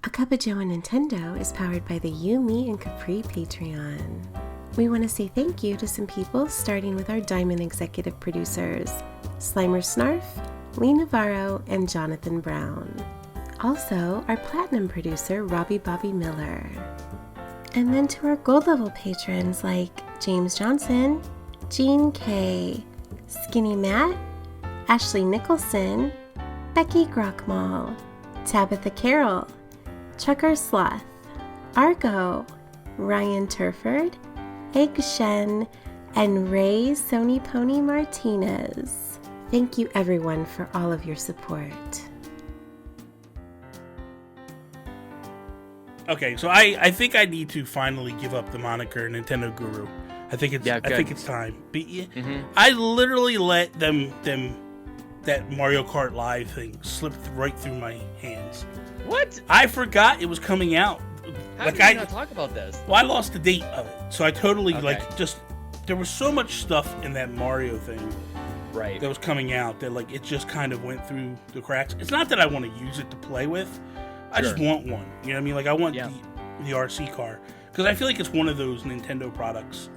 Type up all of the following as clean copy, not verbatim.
A Cuppa Joe Nintendo is powered by the You, Me, and Capri Patreon. We want to say thank you to some people, starting with our Diamond executive producers, Slimer Snarf, Lee Navarro, and Jonathan Brown. Also, our Platinum producer, Robbie Bobby Miller. And then to our Gold level patrons like James Johnson, Jean K, Skinny Matt, Ashley Nicholson, Becky Grockmall, Tabitha Carroll, Chucker Sloth, Argo, Ryan Turford, Egg Shen, and Ray Sony Pony Martinez. Thank you everyone for all of your support. Okay, so I think I need to finally give up the moniker Nintendo Guru. I think it's time. But, I literally let them that Mario Kart Live thing slip right through my hands. What? I forgot it was coming out. How did you not talk about this? Well, I lost the date of it, so I totally there was so much stuff in that Mario thing, right, that was coming out that it just kind of went through the cracks. It's not that I want to use it to play with. I just want one. You know what I mean? I want the RC car, because I feel like it's one of those Nintendo products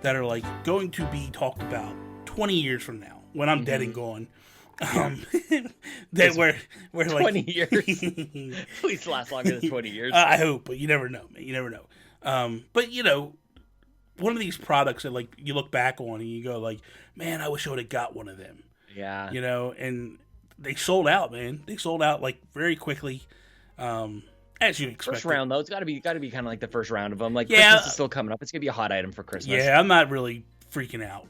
that are going to be talked about 20 years from now when I'm dead and gone. That we're 20 years. Please last longer than 20 years. I hope, but you never know, man. You never know. But one of these products that you look back on and you go man, I wish I would have got one of them. Yeah. And they sold out, man. They sold out very quickly. As you expect. First round though, it's got to be kind of like the first round of them. Christmas is still coming up. It's gonna be a hot item for Christmas. Yeah, I'm not really freaking out.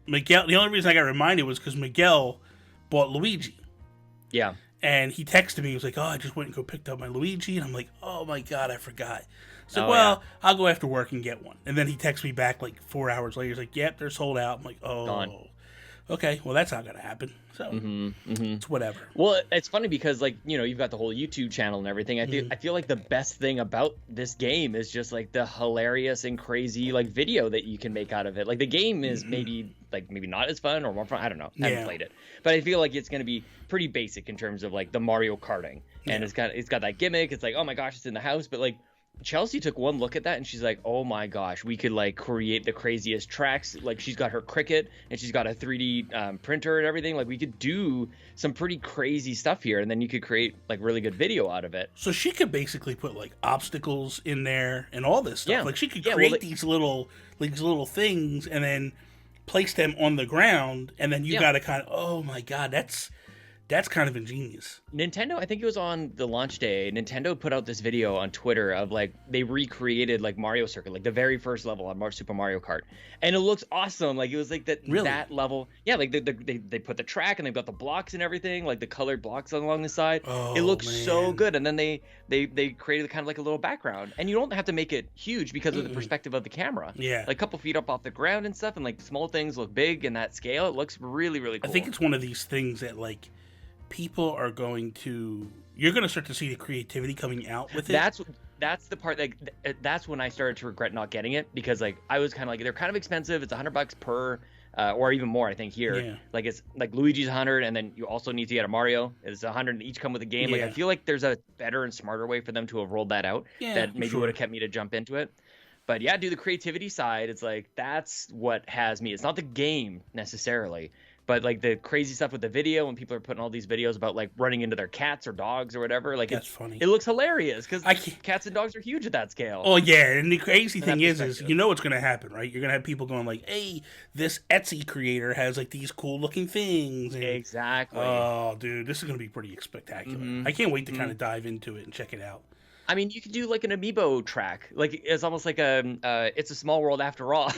Miguel. The only reason I got reminded was because Miguel bought Luigi. Yeah. And he texted me. He was like, "Oh, I just went and picked up my Luigi," and I'm like, "Oh my god, I forgot." So I'll go after work and get one. And then he texts me back 4 hours later. He's like, "Yep, they're sold out." I'm like, "Oh." Gone. Okay, well that's not gonna happen. So it's whatever. Well, it's funny because you've got the whole YouTube channel and everything. I feel like the best thing about this game is just the hilarious and crazy video that you can make out of it. The game is maybe not as fun or more fun. I don't know. I haven't played it, but I feel like it's gonna be pretty basic in terms of the Mario Karting, and it's got that gimmick. It's oh my gosh, it's in the house, but Chelsea took one look at that and she's like, oh my gosh, we could create the craziest tracks. She's got her Cricut and she's got a 3D printer and everything. We could do some pretty crazy stuff here, and then you could create really good video out of it. So she could basically put obstacles in there and all this stuff. She could create these little things and then place them on the ground, and then you got to kind of, oh my god, that's kind of ingenious. Nintendo, I think it was on the launch day, Nintendo put out this video on Twitter of they recreated Mario Circuit, the very first level on Super Mario Kart. And it looks awesome. It was that level. Yeah, they put the track and they've got the blocks and everything, the colored blocks along the side. Oh, it looks so good. And then they created kind of a little background. And you don't have to make it huge because of the perspective of the camera. Yeah. A couple feet up off the ground and stuff, and small things look big in that scale. It looks really, really cool. I think it's one of these things that people are you're going to start to see the creativity coming out with it. That's the part that's when I started to regret not getting it, because I was kind of they're kind of expensive. It's $100 per or even more, I think here. Yeah. It's Luigi's 100, and then you also need to get a Mario. It's 100 each come with a game. Yeah. I feel like there's a better and smarter way for them to have rolled that out that maybe would have kept me to jump into it. But yeah, the creativity side, it's that's what has me. It's not the game necessarily, but the crazy stuff with the video, when people are putting all these videos about running into their cats or dogs or whatever, that's funny. It looks hilarious because cats and dogs are huge at that scale. Oh yeah, and the crazy thing is what's going to happen, right? You're going to have people going hey, this Etsy creator has these cool looking things. And, exactly. Oh, dude, this is going to be pretty spectacular. I can't wait to kind of dive into it and check it out. I mean, you could do an amiibo track. It's almost it's a small world after all.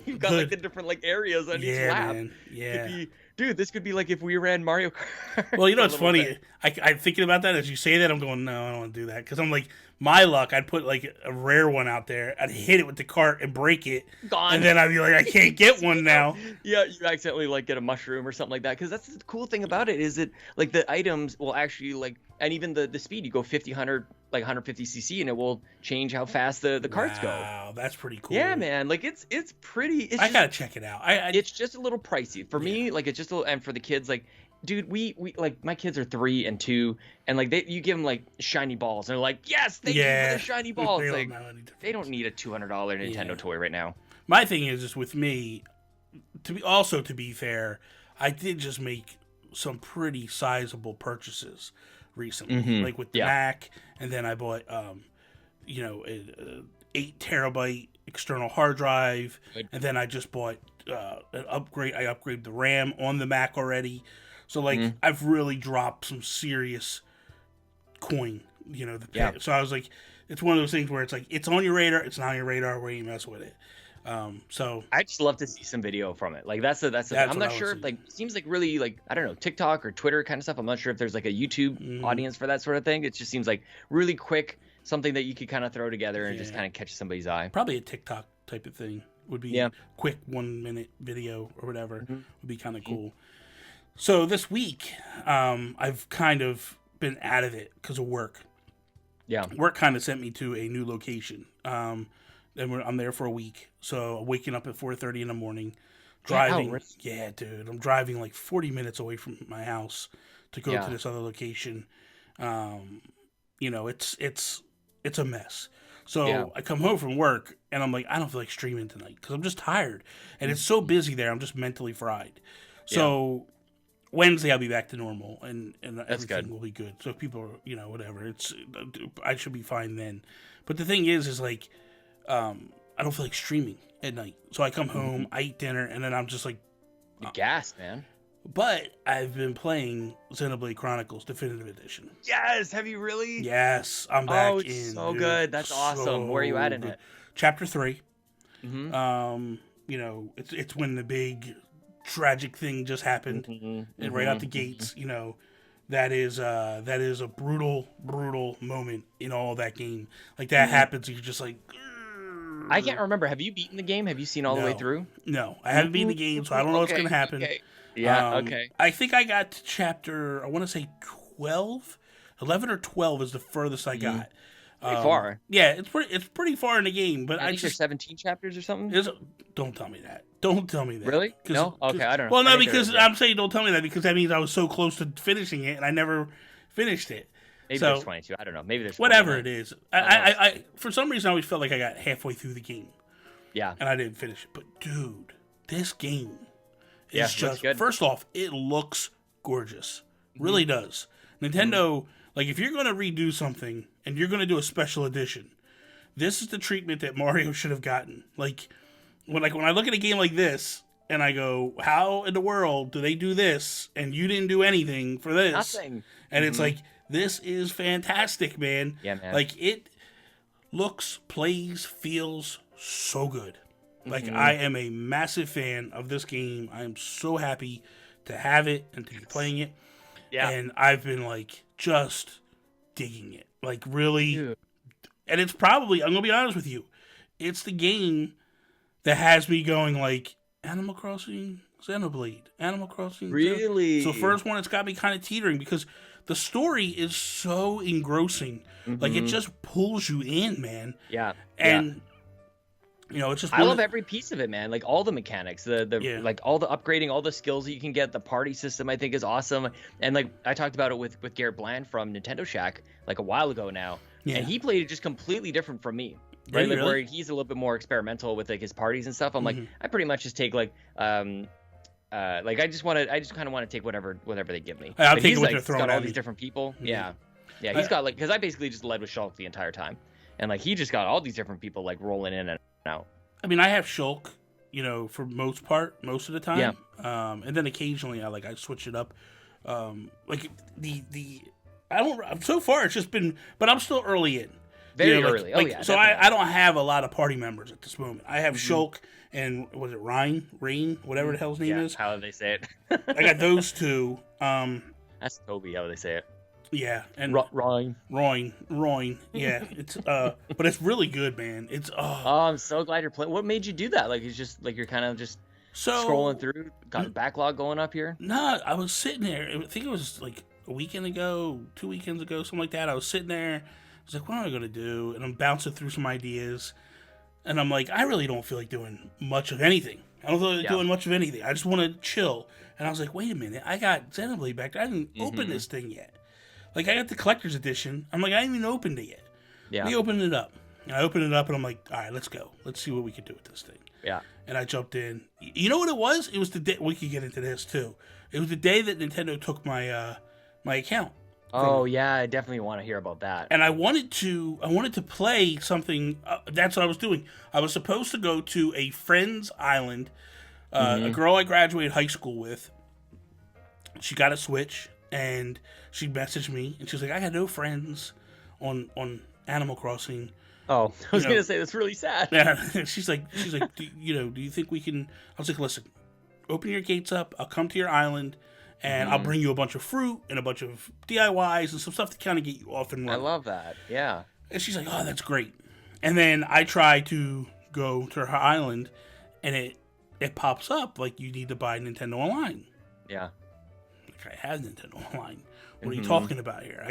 You've got the different areas on each lap. Man. Yeah. Dude, this could be if we ran Mario Kart. Well, it's funny. I'm thinking about that as you say that. I'm going, no, I don't want to do that, because I'm my luck. I'd put a rare one out there. I'd hit it with the cart and break it, gone, and then I'd be I can't get one now. Yeah, you accidentally get a mushroom or something like that. Because that's the cool thing about it, is that the items will actually and even the speed. You go 50, 100, 150cc, and it will change how fast the carts go. Wow, that's pretty cool. Yeah, man. It's pretty. I gotta check it out. It's just a little pricey for me. It's just a little, and for the kids, dude, we like my kids are 3 and 2, and like you give them like shiny balls, and they're like, yes, thank you for the shiny ball. It's like they don't need a $200 Nintendo toy right now. My thing is with me, to be fair, I did just make some pretty sizable purchases recently, like with the Mac, and then I bought an 8 terabyte external hard drive, and then I just bought an upgrade. I upgraded the RAM on the Mac already, so like I've really dropped some serious coin. So I was like, it's one of those things where it's like it's on your radar, it's not on your radar, where you mess with it. So I just love to see some video from it. Like that's the I'm not sure if like it seems like really like I don't know, TikTok or Twitter kind of stuff. I'm not sure if there's like a YouTube audience for that sort of thing. It just seems like really quick, something that you could kind of throw together and just kind of catch somebody's eye. Probably a TikTok type of thing would be quick 1 minute video or whatever would be kind of cool. So this week, I've kind of been out of it because of work. Yeah, work kind of sent me to a new location. And I'm there for a week. So I'm waking up at 4:30 in the morning, driving. Yeah, dude, I'm driving like 40 minutes away from my house to go to this other location. It's a mess. So I come home from work and I'm like, I don't feel like streaming tonight because I'm just tired, and it's so busy there. I'm just mentally fried. So Wednesday I'll be back to normal, and everything will be good. So if people are, whatever, I should be fine then. But the thing is like, I don't feel like streaming at night. So I come home, I eat dinner, and then I'm just like... You're gassed, man. But I've been playing Xenoblade Chronicles Definitive Edition. Yes! Have you really? Yes, I'm back in. So dude. Good. That's awesome. Where are you at in it? Chapter 3. It's when the big tragic thing just happened. And right out the gates, that is a brutal moment in all that game. Like that happens, and you're just like... I can't remember. Have you beaten the game? Have you seen all the way through? No, I haven't beaten the game, so I don't know what's going to happen. Okay. Yeah, okay. I think I got to chapter, I want to say 12? 11 or 12 is the furthest I got. Pretty far. Yeah, it's pretty far in the game, but I think there's 17 chapters or something? Don't tell me that. Don't tell me that. Really? No? Okay, I don't know. Well, no, because I'm saying don't tell me that because that means I was so close to finishing it and I never finished it. Maybe there's 22. I don't know. Maybe there's 29. Whatever it is. I for some reason I always felt like I got halfway through the game. Yeah. And I didn't finish it. But dude, this game is just good. First off, it looks gorgeous. Really does. Nintendo, like if you're going to redo something and you're going to do a special edition, this is the treatment that Mario should have gotten. Like when I look at a game like this and I go, how in the world do they do this and you didn't do anything for this? Nothing. And it's like, this is fantastic, man. Yeah, man. Like, it looks, plays, feels so good. Like, I am a massive fan of this game. I am so happy to have it and to be playing it. Yeah. And I've been, like, just digging it. Like, really. Dude. And it's probably, I'm going to be honest with you, it's the game that has me going, like, Animal Crossing, Xenoblade, Animal Crossing. Really? So first one, it's got me kind of teetering because the story is so engrossing. Like, it just pulls you in, man. Yeah. And, it's just... I love every piece of it, man. Like, all the mechanics, like, all the upgrading, all the skills that you can get. The party system, I think, is awesome. And, like, I talked about it with Garrett Bland from Nintendo Shack, like, a while ago now. Yeah. And he played it just completely different from me. Right? Like, where he's a little bit more experimental with, like, his parties and stuff. I'm like, I pretty much just take, like... I just kind of want to take whatever they give me. I'll take what they're throwing got at all me. These different people. Yeah. He's got like because I basically just led with Shulk the entire time, and like he just got all these different people like rolling in and out. I mean, I have Shulk, for most of the time. Yeah. And then occasionally I switch it up. Like so far it's just been, but I'm still early in. Very early. So I don't have a lot of party members at this moment. I have Shulk and was it Rain, whatever the hell his name is. How they say it. I got those two. That's Toby. How they say it. Yeah, and Roin. Yeah, it's but it's really good, man. It's I'm so glad you're playing. What made you do that? Like it's just like you're kind of just scrolling through, got a backlog going up here. Nah, I was sitting there. I think it was like a weekend ago, 2 weekends ago, something like that. I was sitting there. I was like, what am I gonna do? And I'm bouncing through some ideas, and I'm like, I really don't feel like doing much of anything I don't feel like doing much of anything. I just want to chill. And I was like, wait a minute, I got Xenoblade back there. I didn't open this thing yet. Like, I got the collector's edition. I'm like, I haven't even opened it yet. Yeah. We opened it up. And I opened it up, and I'm like, all right, let's go. Let's see what we can do with this thing. Yeah. And I jumped in. You know what it was? It was the day, we could get into this, too. It was the day that Nintendo took my my account. Oh, yeah, I definitely want to hear about that. And I wanted to play something. That's what I was doing. I was supposed to go to a friend's island. A girl I graduated high school with. She got a Switch, and she messaged me, and she was like, I got no friends on Animal Crossing. Oh, I was going to say, that's really sad. Yeah, she's like, do you think we can? I was like, listen, open your gates up. I'll come to your island, and I'll bring you a bunch of fruit and a bunch of DIYs and some stuff to kind of get you off and running. I love that. Yeah. And she's like, oh, that's great. And then I try to go to her island, and it pops up like you need to buy Nintendo Online. Yeah. Like, I have Nintendo Online. What are you talking about here?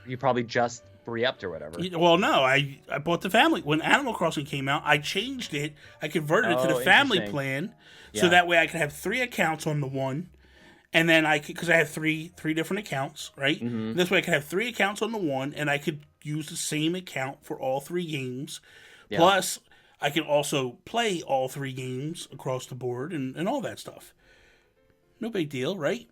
You probably just re-upped or whatever. Well, no, I bought the family. When Animal Crossing came out, I changed it. I converted it to the family plan, so that way I could have 3 accounts on the one, and then because I have three different accounts, right? This way I could have 3 accounts on the one, and I could use the same account for all 3 games. Yeah. Plus, I can also play all 3 games across the board and all that stuff. No big deal, right?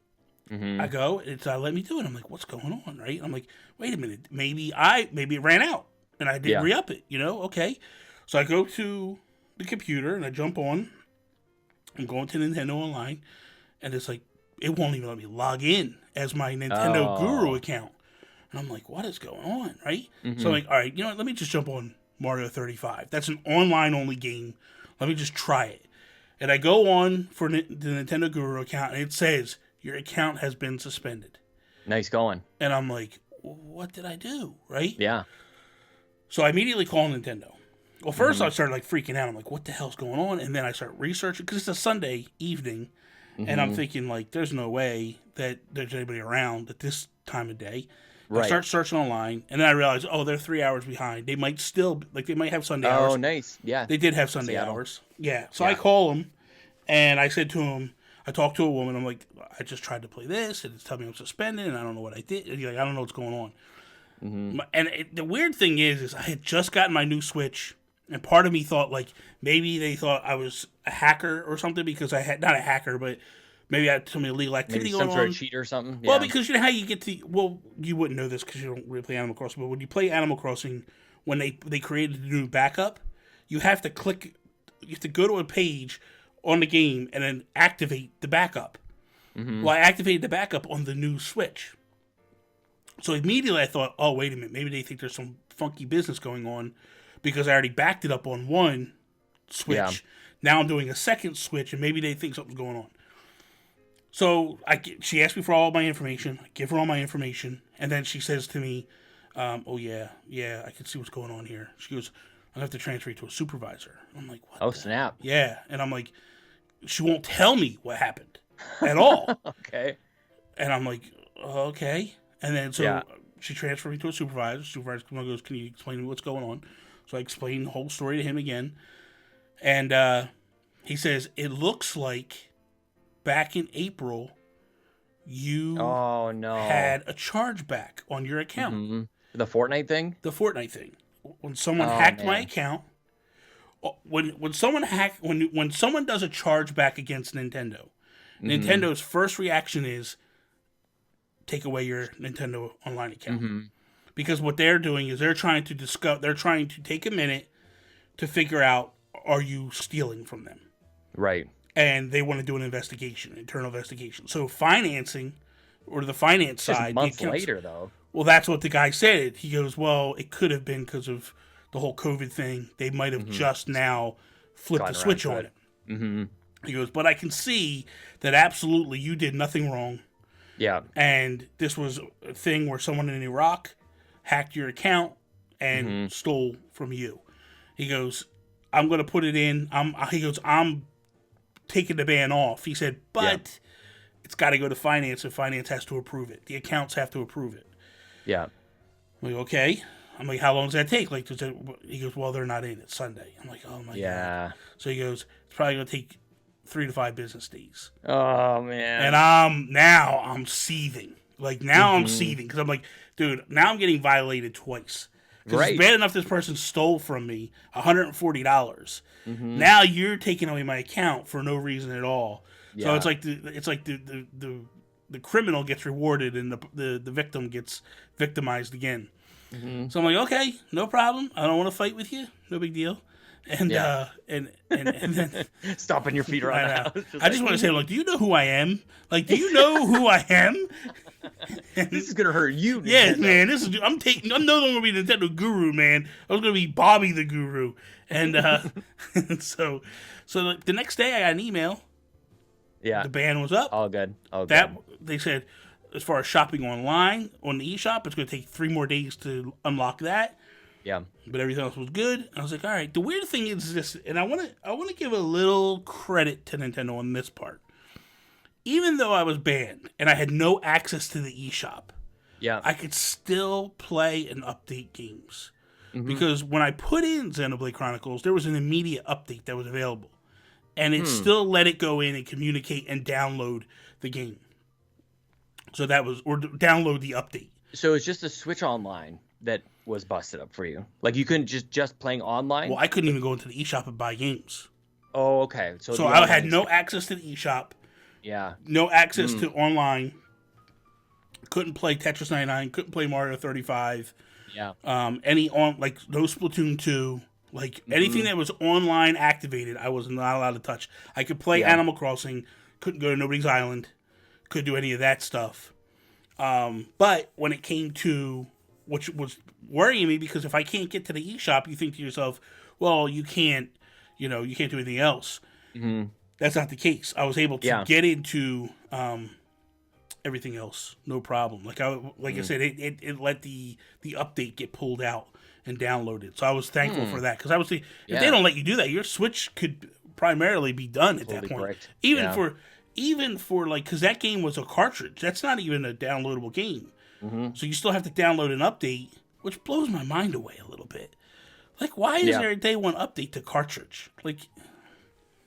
I go, it's let me do it. I'm like, what's going on, right? I'm like, wait a minute, maybe it ran out, and I did re-up it, okay. So I go to the computer, and I jump on, and go into Nintendo Online, and it's like, it won't even let me log in as my Nintendo Guru account. And I'm like, what is going on, right? So I'm like, all right, you know what, let me just jump on Mario 35. That's an online-only game. Let me just try it. And I go on for the Nintendo Guru account, and it says, your account has been suspended. Nice going. And I'm like, what did I do, right? Yeah. So I immediately call Nintendo. Well, first I started like freaking out. I'm like, what the hell's going on? And then I start researching, because it's a Sunday evening, and I'm thinking, like, there's no way that there's anybody around at this time of day. Right. I start searching online, and then I realize, they're 3 hours behind. They might still, they might have Sunday hours. Oh, nice. Yeah. They did have Sunday hours. Yeah. So I call them, and I said to him, I talked to a woman. I'm like, I just tried to play this, and it's telling me I'm suspended, and I don't know what I did. And he's like, I don't know what's going on. And the weird thing is I had just gotten my new Switch, and part of me thought, like, maybe they thought I was a hacker or something, because I had, not a hacker, but maybe I had some illegal activity going on. Some sort of cheat or something? Well, because you know how you get to, you wouldn't know this because you don't really play Animal Crossing, but when you play Animal Crossing, when they created the new backup, you have to go to a page on the game and then activate the backup. Well, I activated the backup on the new Switch. So immediately I thought, oh, wait a minute, maybe they think there's some funky business going on because I already backed it up on one Switch. Yeah. Now I'm doing a second Switch, and maybe they think something's going on. So she asked me for all my information. I give her all my information, and then she says to me, oh, yeah, I can see what's going on here. She goes, I'll have to transfer you to a supervisor. I'm like, what? Oh, snap. Yeah, and I'm like, she won't tell me what happened at all. Okay. And I'm like, okay. And then so she transferred me to a supervisor. Supervisor goes, can you explain to me what's going on? So I explained the whole story to him again. And he says, it looks like back in April, you had a chargeback on your account. Mm-hmm. The Fortnite thing? The Fortnite thing. When someone hacked my account, when someone does a chargeback against Nintendo, Nintendo's first reaction is take away your Nintendo Online account. Because what they're doing is they're trying to take a minute to figure out, are you stealing from them? Right. And they want to do an internal investigation. So financing, or the finance side. Months later, though. Well, that's what the guy said. He goes, well, it could have been because of the whole COVID thing. They might have just now flipped the switch on it. He goes, but I can see that absolutely you did nothing wrong. Yeah. And this was a thing where someone in Iraq hacked your account and stole from you. He goes, I'm going to put it in. I'm taking the ban off. He said, but it's got to go to finance, and finance has to approve it. The accounts have to approve it. Yeah. I'm like, okay. I'm like, how long does that take? Like, he goes, well, they're not in. It's Sunday. I'm like, oh my God. So he goes, it's probably going to take 3 to 5 business days. Oh man. And I'm seething. Like now I'm seething because I'm like, dude, now I'm getting violated twice. Because it's bad enough this person stole from me $140. Now you're taking away my account for no reason at all. Yeah. So it's like the criminal gets rewarded and the victim gets victimized again. So I'm like, okay, no problem. I don't want to fight with you. No big deal. And and then stomping your feet around the house. I just want to say, like, do you know who I am? Like, do you know who I am? This is gonna hurt you. Nintendo. Yeah, man. I'm no longer gonna be Nintendo Guru, man. I was gonna be Bobby the Guru. And so the next day I got an email. Yeah, the ban was up. All good. They said, as far as shopping online on the eShop, it's going to take 3 more days to unlock that. Yeah, but everything else was good. I was like, all right. The weird thing is this, and I want to give a little credit to Nintendo on this part. Even though I was banned and I had no access to the eShop, I could still play and update games. Because when I put in Xenoblade Chronicles, there was an immediate update that was available. And it still let it go in and communicate and download the game. So that was, or download the update. So it's just the Switch Online that was busted up for you. Like you couldn't just playing online? Well, I couldn't even go into the eShop and buy games. Oh, okay. So I had no access to the eShop. Yeah. No access to online. Couldn't play Tetris 99. Couldn't play Mario 35. Yeah. No Splatoon 2. Like, anything that was online activated, I was not allowed to touch. I could play Animal Crossing, couldn't go to Nobody's Island, couldn't do any of that stuff. But when it came to, which was worrying me, because if I can't get to the eShop, you think to yourself, well, you can't do anything else. That's not the case. I was able to get into everything else, no problem. Like I said, it let the update get pulled out and downloaded. So I was thankful for that, because I was thinking, if they don't let you do that, your Switch could primarily be done at that point. Correct. Even for like, because that game was a cartridge. That's not even a downloadable game. So you still have to download an update, which blows my mind away a little bit. Like, why is there a day one update to cartridge? Like,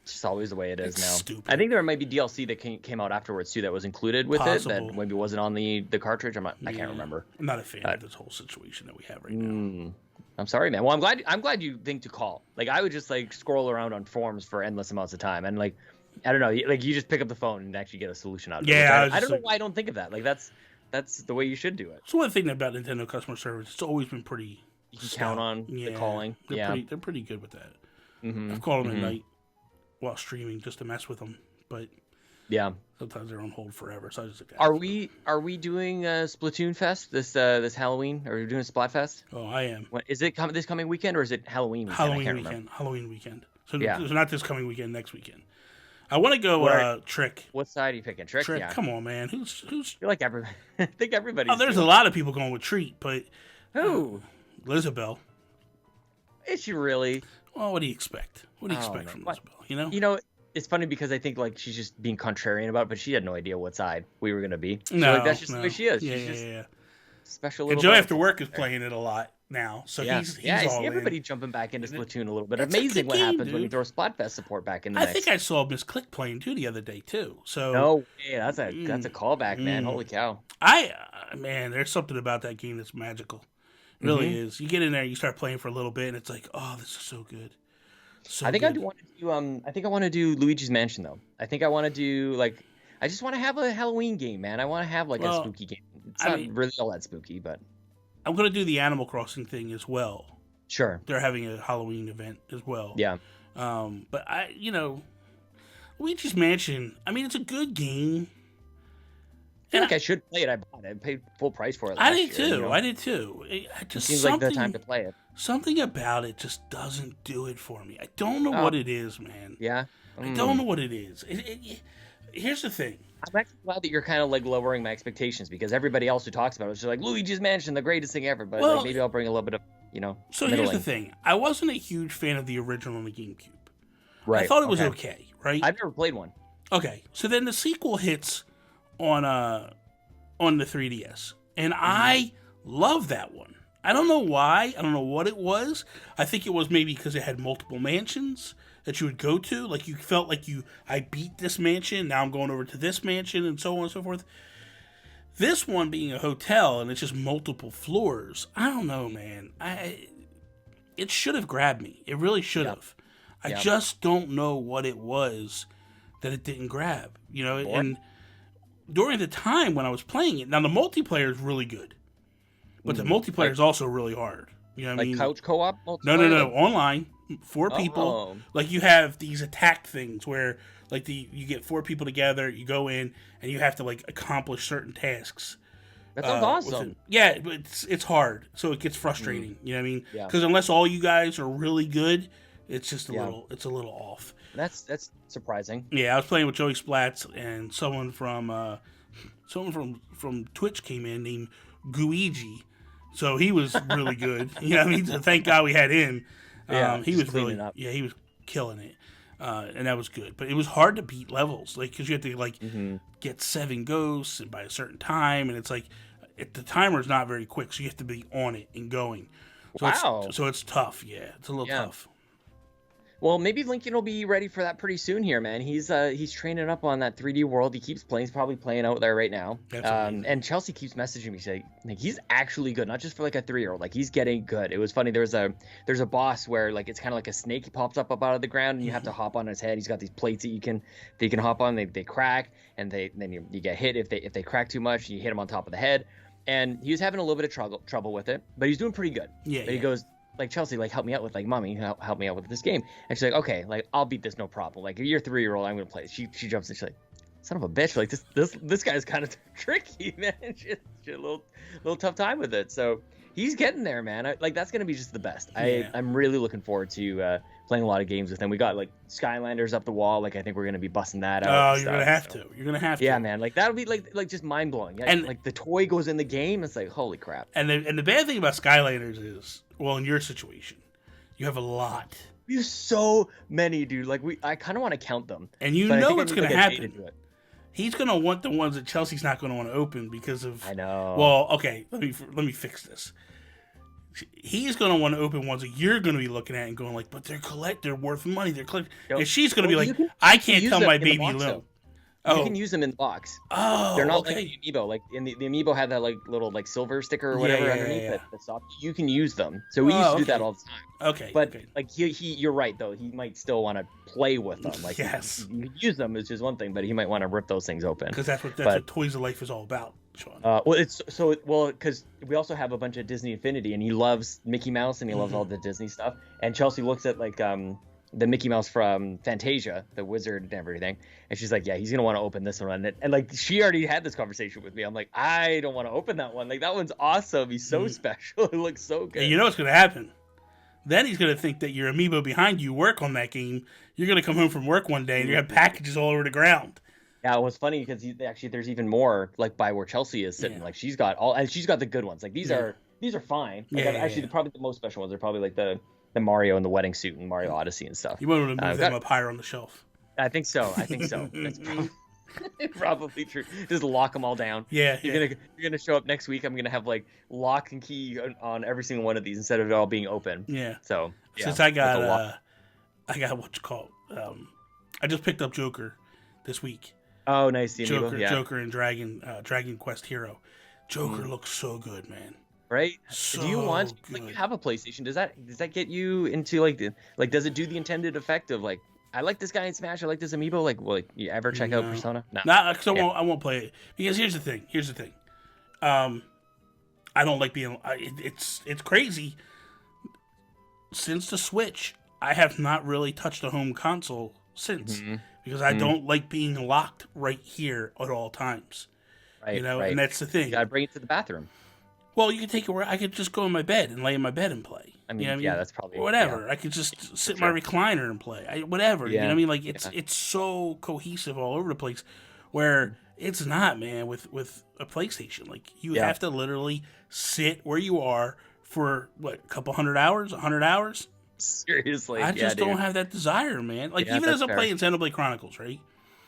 it's just always the way it is now. Stupid. I think there might be DLC that came out afterwards too that was included with it that maybe wasn't on the cartridge. I can't remember. I'm not a fan of this whole situation that we have right now. I'm sorry, man. Well, I'm glad you think to call. Like, I would just like scroll around on forums for endless amounts of time, and like, I don't know, like you just pick up the phone and actually get a solution out of it. Yeah, I don't know why I don't think of that. Like that's the way you should do it. So one thing about Nintendo customer service, it's always been pretty. You can count on the calling. They're pretty good with that. I've called them at night while streaming just to mess with them, but sometimes they're on hold forever. So I just are we doing Splatoon Fest this Halloween? Are we doing Splatfest? Oh, I am. Is it this coming weekend or is it Halloween weekend? Halloween weekend. So it's not this coming weekend. Next weekend. I want to go Trick. What side are you picking? Trick. Yeah. Come on, man. Who's? You're like everybody. I think everybody. Oh, there's a lot of people going with Treat, but who? Lizabelle. Is she really? Well, what do you expect? What do you expect from Lizabelle? You know, it's funny because I think like she's just being contrarian about it, but she had no idea what side we were gonna be. No, so, that's just the way she is. Yeah, she's just special. And Joe After Work is playing it a lot now, so he's I all see everybody in. Jumping back into Splatoon a little bit. Amazing what happens when you throw Splatfest support back in the mix. I think I saw Miss Click playing too the other day too. So no, that's a callback, man. Holy cow! Man, there's something about that game that's magical. It really is. You get in there, you start playing for a little bit, and it's like, oh, this is so good. I think I want to do. I think I want to do Luigi's Mansion though. I think I want to do like. I just want to have a Halloween game, man. I want to have like a spooky game. It's not really all that spooky, but I'm gonna do the Animal Crossing thing as well. Sure. They're having a Halloween event as well. Yeah. But Luigi's Mansion. I mean, it's a good game. I feel like I should play it. I bought it. I paid full price for it. I did too. I did too. It seems like the time to play it. Something about it just doesn't do it for me. I don't know what it is, man. Yeah? I don't know what it is. Here's the thing. I'm actually glad that you're kind of like lowering my expectations, because everybody else who talks about it is just like, Luigi's Mansion, the greatest thing ever. But like, maybe I'll bring a little bit of, So here's the thing. I wasn't a huge fan of the original on the GameCube. Right. I thought it was okay, right? I've never played one. Okay. So then the sequel hits on the 3DS. And I love that one. I don't know why. I don't know what it was. I think it was maybe because it had multiple mansions that you would go to. Like, you felt like I beat this mansion, now I'm going over to this mansion, and so on and so forth. This one being a hotel, and it's just multiple floors, I don't know, man. It should have grabbed me. It really should have. I just don't know what it was that it didn't grab, you know, and during the time when I was playing it, now the multiplayer is really good, but the multiplayer is also really hard. You know what I mean? Like couch co-op multiplayer? No. Online, 4 people. Like, you have these attack things where, like, you get 4 people together, you go in, and you have to, like, accomplish certain tasks. That sounds awesome. Yeah, but it's hard, so it gets frustrating. You know what I mean? Yeah. Because unless all you guys are really good, it's just a little off. That's surprising. Yeah, I was playing with Joey Splats, and someone from Twitch came in named Luigi, so he was really good. You know what I mean? So thank God we had him. He was really he was killing it, and that was good. But it was hard to beat levels, like, because you have to get 7 ghosts and by a certain time, and it's like the timer's not very quick, so you have to be on it and going. So it's tough. Yeah, it's a little tough. Well, maybe Lincoln will be ready for that pretty soon here, man. He's training up on that 3D world. He keeps playing. He's probably playing out there right now. And Chelsea keeps messaging me saying, like, he's actually good, not just for like a 3-year-old. Like, he's getting good. It was funny. There's a boss where, like, it's kind of like a snake. He pops up out of the ground, and you have to hop on his head. He's got these plates that you can hop on. They crack, and then you get hit if they crack too much. You hit him on top of the head, and he was having a little bit of trouble with it, but he's doing pretty good. But he goes, like, Chelsea, like, help me out with, like, mommy, help me out with this game. And she's like, okay, like, I'll beat this, no problem. Like, if you're a 3-year-old, I'm gonna play. She jumps in, she's like, son of a bitch, like, this guy's kind of tricky, man. She's a little tough time with it. So he's getting there, man. Like, that's gonna be just the best. I'm really looking forward to playing a lot of games with him. We got, like, Skylanders up the wall. Like, I think we're gonna be busting that out. Oh, you're gonna have to. You're gonna have to. Yeah, man. Like, that'll be like just mind blowing. Yeah, and like, the toy goes in the game. It's like, holy crap. And the bad thing about Skylanders is, well, in your situation, you have a lot. We have so many, dude. Like, I kind of want to count them. And you know what's going to happen. He's going to want the ones that Chelsea's not going to want to open because of... I know. Well, okay, let me fix this. He's going to want to open ones that you're going to be looking at and going like, but they're worth money. They're collecting. And she's going to be like, I can't tell my baby no. You can use them in the box. Oh, they're not like the amiibo. Like, the amiibo had that, like, little, like, silver sticker or whatever underneath it. You can use them. So we used to do that all the time. Okay. But like, you're right though. He might still want to play with them. Like, yes, you can use them. It's just one thing, but he might want to rip those things open. Because that's what Toys of Life is all about, Sean. Because we also have a bunch of Disney Infinity, and he loves Mickey Mouse and he loves all the Disney stuff. And Chelsea looks at, like, the Mickey Mouse from Fantasia, the wizard and everything. And she's like, yeah, he's going to want to open this one. And like, she already had this conversation with me. I'm like, I don't want to open that one. Like, that one's awesome. He's so special. It looks so good. And you know what's going to happen? Then he's going to think that your amiibo behind you work on that game. You're going to come home from work one day and you have packages all over the ground. Yeah, it was funny because actually there's even more, like, by where Chelsea is sitting. Like, she's got the good ones. Like, these are fine. Like, probably the most special ones are probably like the Mario and the wedding suit and Mario Odyssey and stuff. You want to move them up higher on the shelf. I think so. That's probably true. Just lock them all down. Yeah. You're gonna show up next week. I'm gonna have, like, lock and key on every single one of these instead of it all being open. Yeah. So since I got what's it called? I just picked up Joker this week. Oh, nice. Joker and Dragon Quest Hero. Joker looks so good, man. Right? So do you want, like, you have a PlayStation? Does that get you into, like, does it do the intended effect of, like, I like this guy in Smash, I like this amiibo? Like, you ever check out Persona? No. Nah, because I won't play it. Because here's the thing. I don't like being. It's crazy. Since the Switch, I have not really touched a home console since because I don't like being locked right here at all times. Right. You know, and that's the thing. You gotta bring it to the bathroom. Well, you can take it where I could just go in my bed and lay in my bed and play. I mean, that's probably... Whatever. Yeah. I could just sit in my recliner and play. Whatever. Yeah. You know what I mean? Like, it's so cohesive all over the place where it's not, man, with a PlayStation. Like, you have to literally sit where you are for, what, a couple 100 hours? 100 hours? Seriously. I just don't have that desire, man. Like, even as I'm playing Xenoblade Chronicles, right?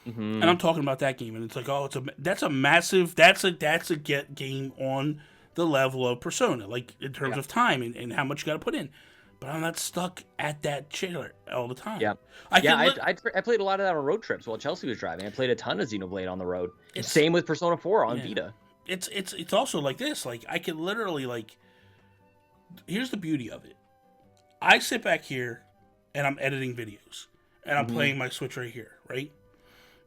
And I'm talking about that game, and it's like, oh, that's a massive... That's a game on the level of Persona, like, in terms of time and how much you got to put in. but I'm not stuck at that chair all the time. Yeah, I played a lot of that on road trips while Chelsea was driving. I played a ton of Xenoblade on the road. Same with Persona 4 on Vita. It's also like this. Like, I can literally, like, here's the beauty of it. I sit back here and I'm editing videos and I'm playing my Switch right here, right?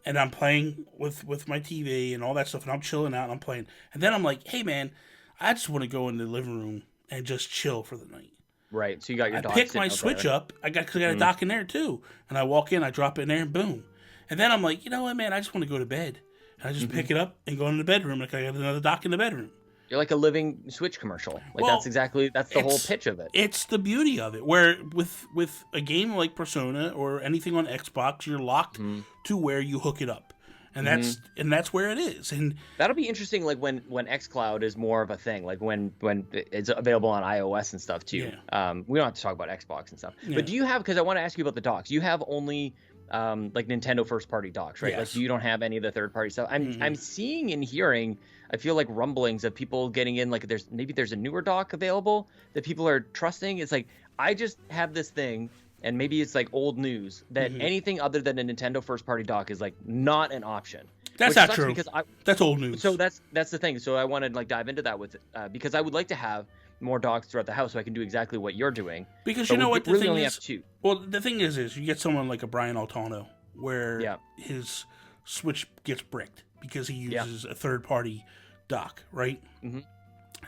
And I'm playing with my TV and all that stuff, and I'm chilling out and I'm playing. And then I'm like, hey man, I just want to go in the living room and just chill for the night. Right. So you got your dock. I pick my Switch up. I got a dock in there too. And I walk in, I drop it in there, and boom. And then I'm like, you know what, man? I just want to go to bed. And I just pick it up and go in the bedroom. Like, I got another dock in the bedroom. You're like a living Switch commercial. Like, that's the whole pitch of it. It's the beauty of it. Where with a game like Persona or anything on Xbox, you're locked to where you hook it up. And that's where it is. And that'll be interesting, like when xCloud is more of a thing, like when it's available on iOS and stuff too. Yeah. We don't have to talk about Xbox and stuff. Yeah. But do you have, because I want to ask you about the docks, you have only like Nintendo first party docks, right? Yes. Like, you don't have any of the third party stuff. I'm seeing and hearing, I feel like rumblings of people getting in, like there's a newer dock available that people are trusting. It's like, I just have this thing, and maybe it's like old news, that anything other than a Nintendo first-party dock is like not an option. That's not true. Because that's old news. So that's the thing. So I want to like dive into that with because I would like to have more docks throughout the house so I can do exactly what you're doing. Because you know what the really thing only is. Have two. Well, the thing is you get someone like a Brian Altano where his Switch gets bricked because he uses a third-party dock, right? Mm-hmm.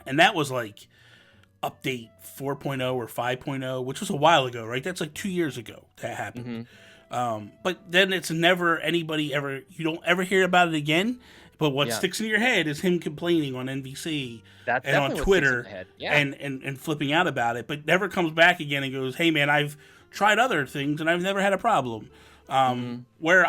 And that was like update 4.0 or 5.0, which was a while ago, right? That's like 2 years ago that happened. But then it's never you don't ever hear about it again. But what sticks in your head is him complaining on NBC and on Twitter and flipping out about it, but never comes back again and goes, hey man, I've tried other things and I've never had a problem. Where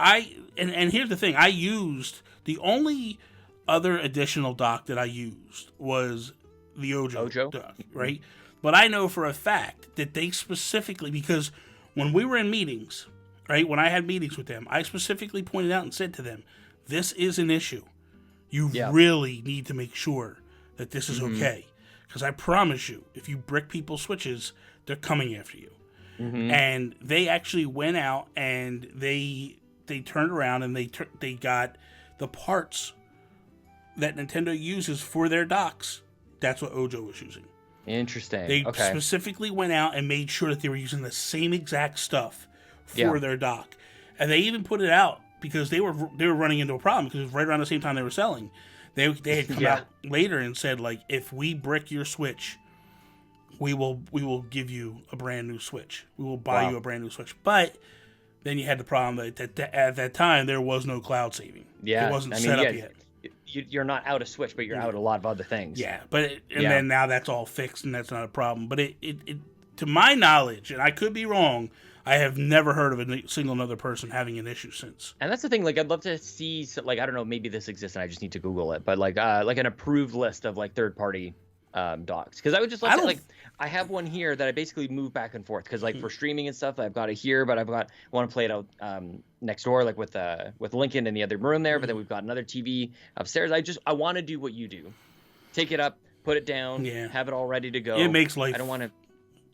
and here's the thing, I used the only other additional dock that I used was the Ojo dock, right? But I know for a fact that they specifically, because when we were in meetings, right, when I had meetings with them, I specifically pointed out and said to them, this is an issue. You really need to make sure that this is okay. Because I promise you, if you brick people's Switches, they're coming after you. And they actually went out and they turned around and they got the parts that Nintendo uses for their docks. That's what Ojo was using. Interesting. They specifically went out and made sure that they were using the same exact stuff for their dock. And they even put it out because they were running into a problem because it was right around the same time they were selling. They had come out later and said, like, if we brick your Switch, we will give you a brand new Switch. We will buy you a brand new Switch. But then you had the problem that at that time there was no cloud saving. Yeah, it wasn't set up yet. You're not out of Switch, but you're out a lot of other things. Yeah, but then now that's all fixed and that's not a problem. But it to my knowledge, and I could be wrong, I have never heard of a single other person having an issue since. And that's the thing. Like, I'd love to see, like, I don't know, maybe this exists and I just need to Google it, but like an approved list of like third party docks, because I would just love to, like, I have one here that I basically move back and forth because, like, for streaming and stuff, I've got it here, but I want to play it out next door, like with Lincoln in the other room there. But then we've got another TV upstairs. I want to do what you do, take it up, put it down, have it all ready to go. It makes life. I don't want to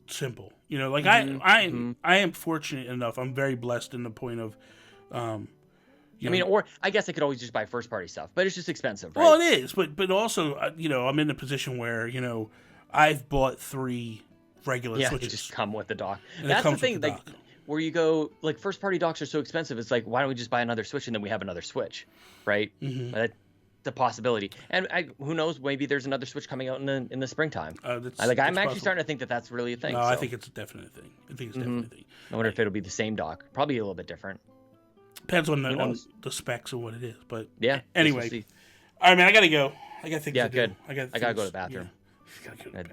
simple, you know. Like I am fortunate enough. I'm very blessed in the point of. Or I guess I could always just buy first party stuff, but it's just expensive, right? Well, it is, but also, I'm in a position where, I've bought 3 regular Switches. They just come with the dock. That's the thing, like, where you go, like, first party docks are so expensive. It's like, why don't we just buy another Switch and then we have another Switch, right? That's a possibility. And who knows? Maybe there's another Switch coming out in the springtime. I'm actually starting to think that that's really a thing. No, I think it's a definite thing. Definitely a thing. I wonder if it'll be the same dock. Probably a little bit different. Depends on the specs and what it is, but anyway. We'll all right, man, I gotta go. I got things to do. Good. I gotta go to the bathroom.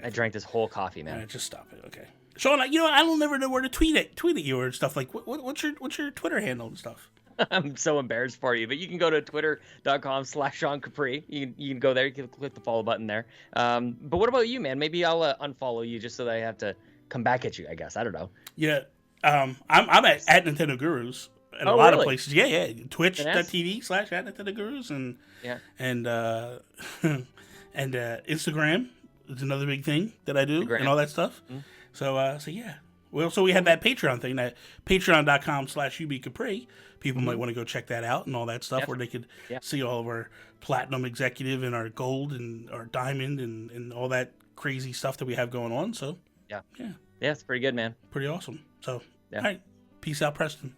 I drank this whole coffee, man. All right, just stop it, okay? Sean, I don't never know where to tweet at you or stuff. Like, what's your Twitter handle and stuff? I'm so embarrassed for you, but you can go to twitter.com/Sean Capri. You can go there. You can click the follow button there. But what about you, man? Maybe I'll unfollow you just so that I have to come back at you. I guess I don't know. Yeah, I'm at Nintendo Gurus. In a lot of places, Twitch.tv/@NintendoGurus and Instagram is another big thing that I do and all that stuff. Mm-hmm. So yeah. Well, so we had that Patreon thing, that patreon.com/ubcapri. People might want to go check that out and all that stuff, where they could see all of our platinum executive and our gold and our diamond and all that crazy stuff that we have going on. So yeah, it's pretty good, man. Pretty awesome. So all right, peace out, Preston.